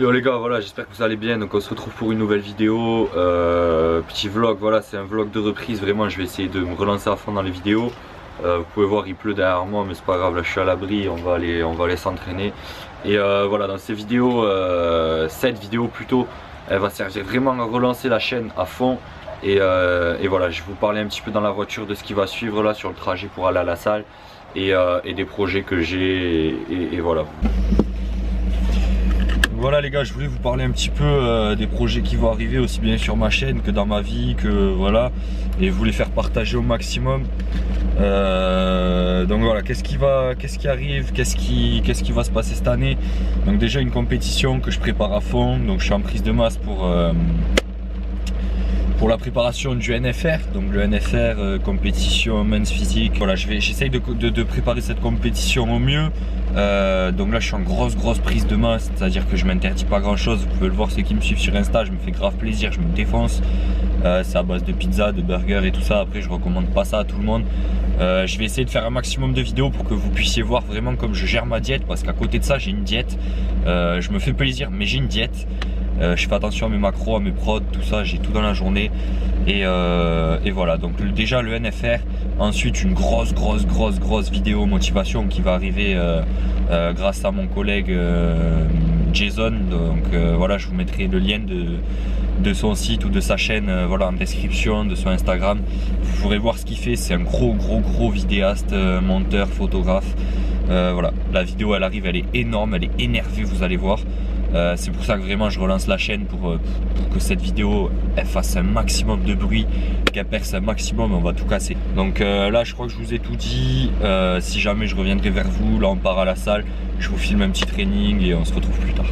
Yo les gars, voilà, j'espère que vous allez bien. Donc on se retrouve pour une nouvelle vidéo, petit vlog. Voilà, c'est un vlog de reprise. Vraiment, je vais essayer de me relancer à fond dans les vidéos. Vous pouvez voir, il pleut derrière moi, mais c'est pas grave. Là, je suis à l'abri. On va aller s'entraîner. Et voilà, dans ces vidéos, cette vidéo plutôt, elle va servir vraiment à relancer la chaîne à fond. Et voilà, je vais vous parler un petit peu dans la voiture de ce qui va suivre là sur le trajet pour aller à la salle et des projets que j'ai. Et voilà. Voilà les gars, je voulais vous parler un petit peu des projets qui vont arriver aussi bien sur ma chaîne que dans ma vie, que voilà, et vous les faire partager au maximum. Donc voilà, qu'est-ce qui arrive, qu'est-ce qui va se passer cette année. Donc déjà une compétition que je prépare à fond, donc je suis en prise de masse pour la préparation du NFR, donc le NFR, compétition men's physique. Voilà, j'essaye de préparer cette compétition au mieux. Donc là je suis en grosse prise de masse, c'est à dire que je m'interdis pas grand chose. Vous pouvez le voir, ceux qui me suivent sur Insta, je me fais grave plaisir, je me défonce. C'est à base de pizza, de burger et tout ça. Après je recommande pas ça à tout le monde. Je vais essayer de faire un maximum de vidéos pour que vous puissiez voir vraiment comme je gère ma diète, parce qu'à côté de ça j'ai une diète. Je me fais plaisir mais j'ai une diète. Je fais attention à mes macros, à mes prods, tout ça, j'ai tout dans la journée. Et voilà, donc déjà le NFR, ensuite une grosse vidéo motivation qui va arriver grâce à mon collègue Jason. Donc voilà, je vous mettrai le lien de son site ou de sa chaîne voilà, en description, de son Instagram. Vous pourrez voir ce qu'il fait, c'est un gros vidéaste, monteur, photographe. Voilà, la vidéo elle arrive, elle est énorme, elle est énervée, vous allez voir. C'est pour ça que vraiment je relance la chaîne pour que cette vidéo elle fasse un maximum de bruit, qu'elle perce un maximum, on va tout casser. Donc là je crois que je vous ai tout dit. Si jamais je reviendrai vers vous, là on part à la salle, je vous filme un petit training et on se retrouve plus tard.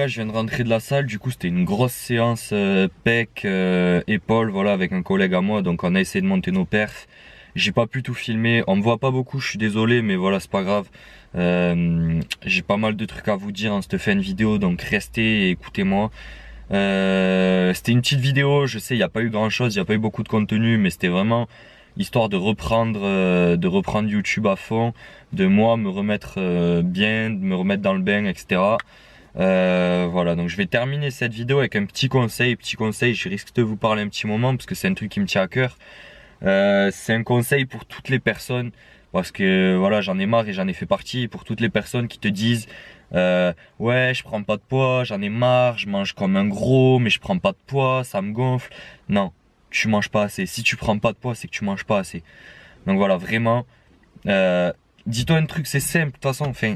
Je viens de rentrer de la salle, du coup c'était une grosse séance pec, épaules, voilà, avec un collègue à moi, donc on a essayé de monter nos perfs. J'ai pas pu tout filmer, on me voit pas beaucoup, je suis désolé, mais voilà, c'est pas grave. J'ai pas mal de trucs à vous dire en cette fin de vidéo, donc restez et écoutez-moi. C'était une petite vidéo, je sais, il n'y a pas eu grand chose, il n'y a pas eu beaucoup de contenu, mais c'était vraiment histoire de reprendre YouTube à fond, de moi me remettre bien, de me remettre dans le bain, etc. Voilà, donc je vais terminer cette vidéo avec un petit conseil, je risque de vous parler un petit moment parce que c'est un truc qui me tient à cœur. C'est un conseil pour toutes les personnes, parce que voilà, j'en ai marre et j'en ai fait partie, pour toutes les personnes qui te disent ouais, je prends pas de poids, j'en ai marre, je mange comme un gros mais je prends pas de poids, ça me gonfle. Non, tu manges pas assez. Si tu prends pas de poids, c'est que tu manges pas assez. Donc voilà, vraiment, dis-toi un truc, c'est simple de toute façon, enfin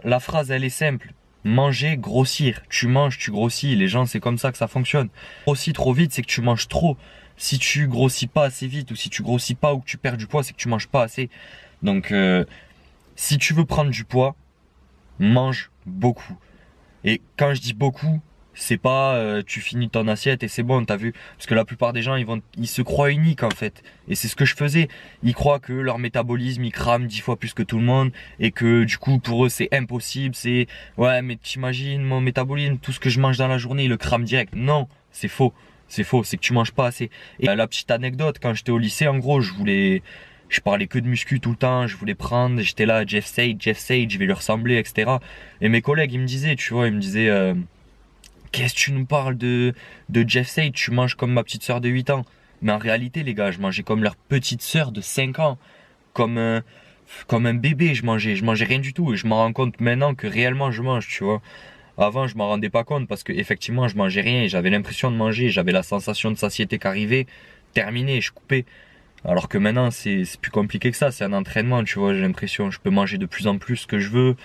la phrase elle est simple: manger, grossir. Tu manges, tu grossis. Les gens, c'est comme ça que ça fonctionne. Grossis trop vite, c'est que tu manges trop. Si tu grossis pas assez vite, ou si tu grossis pas ou que tu perds du poids, c'est que tu manges pas assez. Donc si tu veux prendre du poids, mange beaucoup. Et quand je dis beaucoup, C'est pas tu finis ton assiette et c'est bon, t'as vu? Parce que la plupart des gens, ils se croient uniques en fait. Et c'est ce que je faisais. Ils croient que leur métabolisme, il crame 10 fois plus que tout le monde. Et que du coup, pour eux, c'est impossible. C'est, ouais, mais t'imagines, mon métabolisme, tout ce que je mange dans la journée, il le crame direct. Non, c'est faux. C'est faux, c'est que tu manges pas assez. Et la petite anecdote, quand j'étais au lycée, en gros, je parlais que de muscu tout le temps, je voulais prendre, j'étais là, Jeff Sage, je vais lui ressembler, etc. Et mes collègues, ils me disaient, tu vois, ils me disaient, qu'est-ce que tu nous parles de Jeff Sage? Tu manges comme ma petite sœur de 8 ans. Mais en réalité, les gars, je mangeais comme leur petite sœur de 5 ans. Comme comme un bébé, je mangeais rien du tout. Et je m'en rends compte maintenant que réellement je mange, tu vois. Avant, je m'en rendais pas compte parce que effectivement, je mangeais rien et j'avais l'impression de manger. J'avais la sensation de satiété qui arrivait. Terminé, je coupais. Alors que maintenant, c'est plus compliqué que ça. C'est un entraînement, tu vois. J'ai l'impression, je peux manger de plus en plus ce que je veux.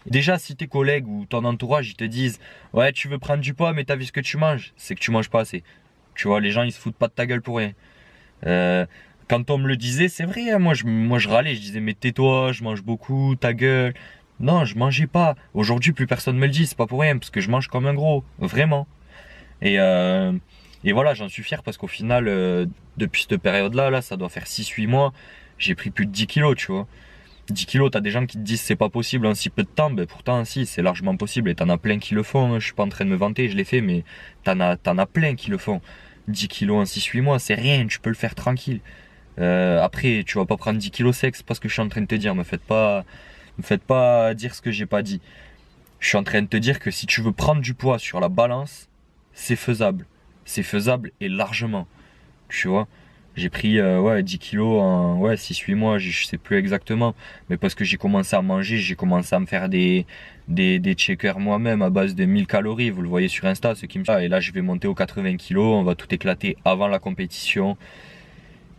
Déjà, si tes collègues ou ton entourage, ils te disent, ouais, tu veux prendre du poids, mais t'as vu ce que tu manges, c'est que tu manges pas assez. Tu vois, les gens, ils se foutent pas de ta gueule pour rien. Euh, Quand on me le disait, c'est vrai, hein, moi, je râlais, je disais, mais tais-toi, je mange beaucoup, ta gueule. Non, je mangeais pas. Aujourd'hui, plus personne me le dit, c'est pas pour rien, parce que je mange comme un gros, vraiment. Et, euh, et voilà, j'en suis fier parce qu'au final, depuis cette période-là, là, ça doit faire 6-8 mois, j'ai pris plus de 10 kilos, tu vois. 10 kilos, t'as des gens qui te disent c'est pas possible en si peu de temps, ben pourtant si, c'est largement possible et t'en as plein qui le font, hein. Je suis pas en train de me vanter, je l'ai fait, mais t'en as plein qui le font. 10 kilos en 6-8 mois, c'est rien, tu peux le faire tranquille. Après, tu vas pas prendre 10 kilos sexe parce que je suis en train de te dire, me faites pas dire ce que j'ai pas dit. Je suis en train de te dire que si tu veux prendre du poids sur la balance, c'est faisable. C'est faisable et largement, tu vois. J'ai pris ouais, 10 kilos en ouais, 6-8 mois, je sais plus exactement. Mais parce que j'ai commencé à manger, j'ai commencé à me faire des checkers moi-même à base de 1000 calories. Vous le voyez sur Insta, ceux qui me... Et là, je vais monter aux 80 kilos, on va tout éclater avant la compétition.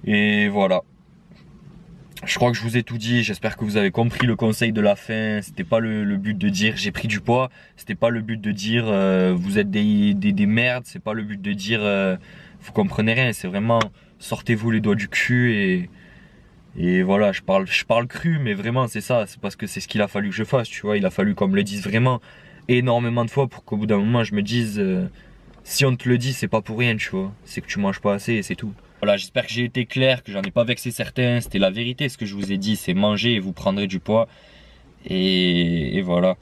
Et voilà. Je crois que je vous ai tout dit, j'espère que vous avez compris le conseil de la fin. C'était pas le but de dire j'ai pris du poids, c'était pas le but de dire vous êtes des merdes, c'est pas le but de dire vous comprenez rien, c'est vraiment sortez-vous les doigts du cul et voilà, je parle cru, mais vraiment c'est ça, c'est parce que c'est ce qu'il a fallu que je fasse, tu vois, il a fallu qu'on me le dise vraiment énormément de fois pour qu'au bout d'un moment je me dise si on te le dit c'est pas pour rien, tu vois, c'est que tu manges pas assez et c'est tout. Voilà, j'espère que j'ai été clair, que j'en ai pas vexé certains, c'était la vérité ce que je vous ai dit, c'est manger et vous prendrez du poids et voilà.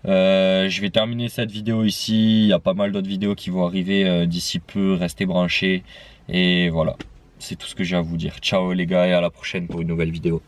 Je vais terminer cette vidéo ici, il y a pas mal d'autres vidéos qui vont arriver d'ici peu, restez branchés et voilà. C'est tout ce que j'ai à vous dire. Ciao les gars et à la prochaine pour une nouvelle vidéo.